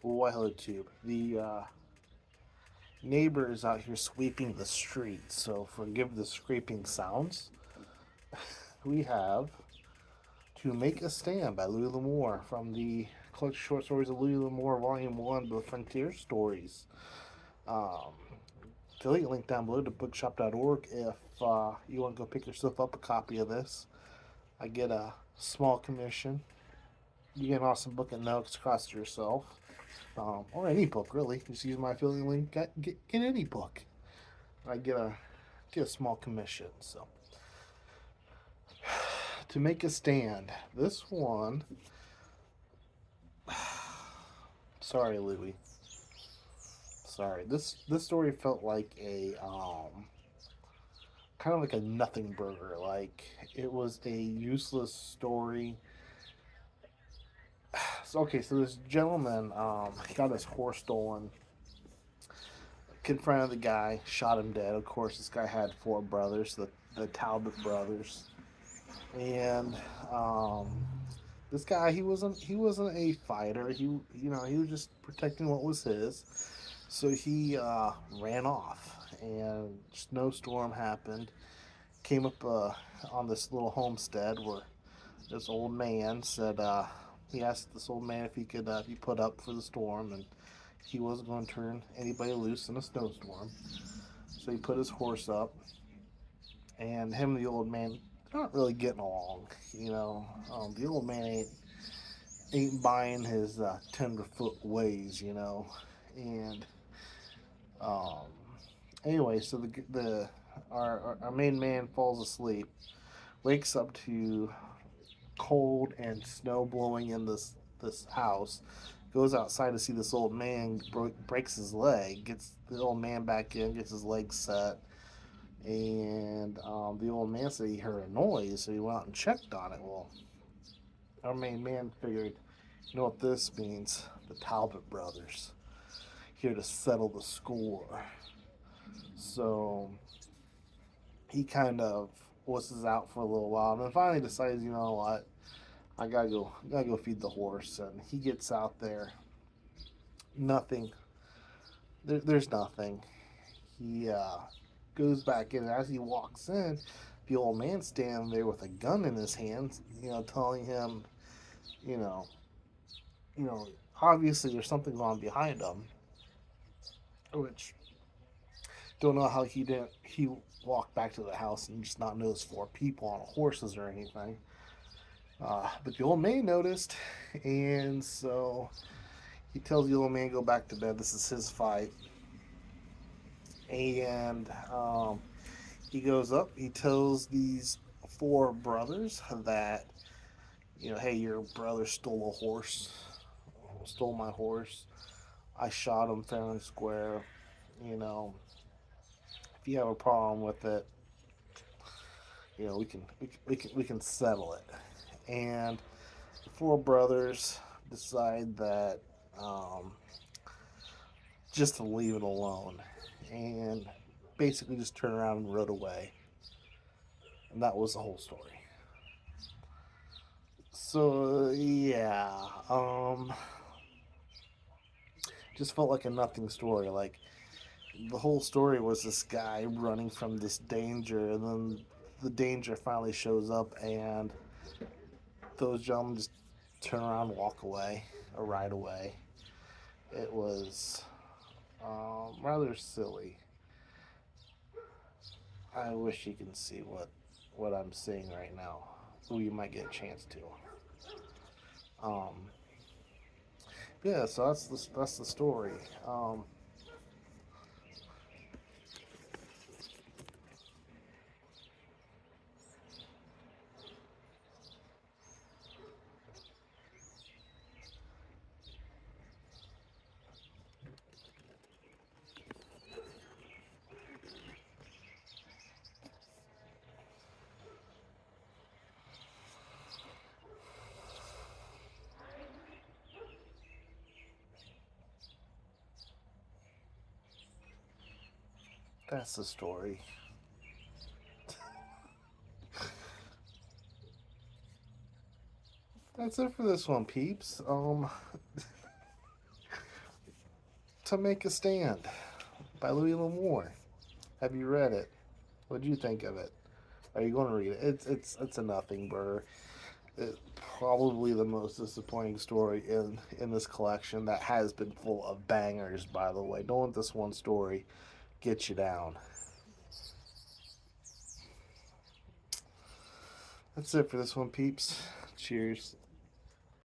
Why hello tube. The neighbor is out here sweeping the street, so forgive the scraping sounds. We have To Make a Stand by Louis L'Amour from the collection short stories of Louis L'Amour, Volume 1, The Frontier Stories. Um, Affiliate link down below to bookshop.org if you want to go pick yourself up a copy of this. I get a small commission. You get an awesome book and no extra cost to yourself. Or any book, really. Just use my affiliate link. Get any book. I get a small commission. So, To Make a Stand. This one. Sorry, Louis. Sorry. This story felt like a kind of like a nothing burger. Like it was a useless story. So this gentleman got his horse stolen, confronted the guy, shot him dead. Of course, this guy had four brothers, the Talbot brothers, and this guy he wasn't a fighter. He was just protecting what was his. So he ran off, and snowstorm happened. Came up on this little homestead where this old man said he asked this old man if he could be put up for the storm, and he wasn't going to turn anybody loose in a snowstorm. So he put his horse up, and him and the old man they're not really getting along. The old man ain't buying his tenderfoot ways. And um, anyway, so the our main man falls asleep, wakes up to cold and snow blowing in this house, goes outside to see this old man, breaks his leg, gets the old man back in, gets his leg set, and the old man said he heard a noise, so he went out and checked on it. Well, our main man figured, you know what this means? The Talbot brothers here to settle the score. So he kind of was out for a little while, and then finally decides, you know what, I gotta go feed the horse, and he gets out there. Nothing. There's nothing. He goes back in, and as he walks in, the old man standing there with a gun in his hands, telling him, you know, you know, obviously there's something going on behind him, which don't know how he walked back to the house and just not notice four people on horses or anything. But the old man noticed, and so he tells the old man to go back to bed. This is his fight, and he goes up. He tells these four brothers that hey, your brother stole my horse. I shot him fair and square. You know, if you have a problem with it, we can settle it. And the four brothers decide that um, just to leave it alone, and basically just turn around and rode away. And that was the whole story. So yeah, just felt like a nothing story. Like the whole story was this guy running from this danger, and then the danger finally shows up, and those gentlemen just turn around and walk away or ride away. It was rather silly. I wish you can see what I'm seeing right now. Who you might get a chance to. Um, yeah, so that's the story. That's the story. That's it for this one, peeps. to Make a Stand by Louis L'Amour. Have you read it? What do you think of it? Are you going to read it? It's a nothing burger. It's probably the most disappointing story in this collection that has been full of bangers. By the way, don't let this one story get you down. That's it for this one, peeps. Cheers.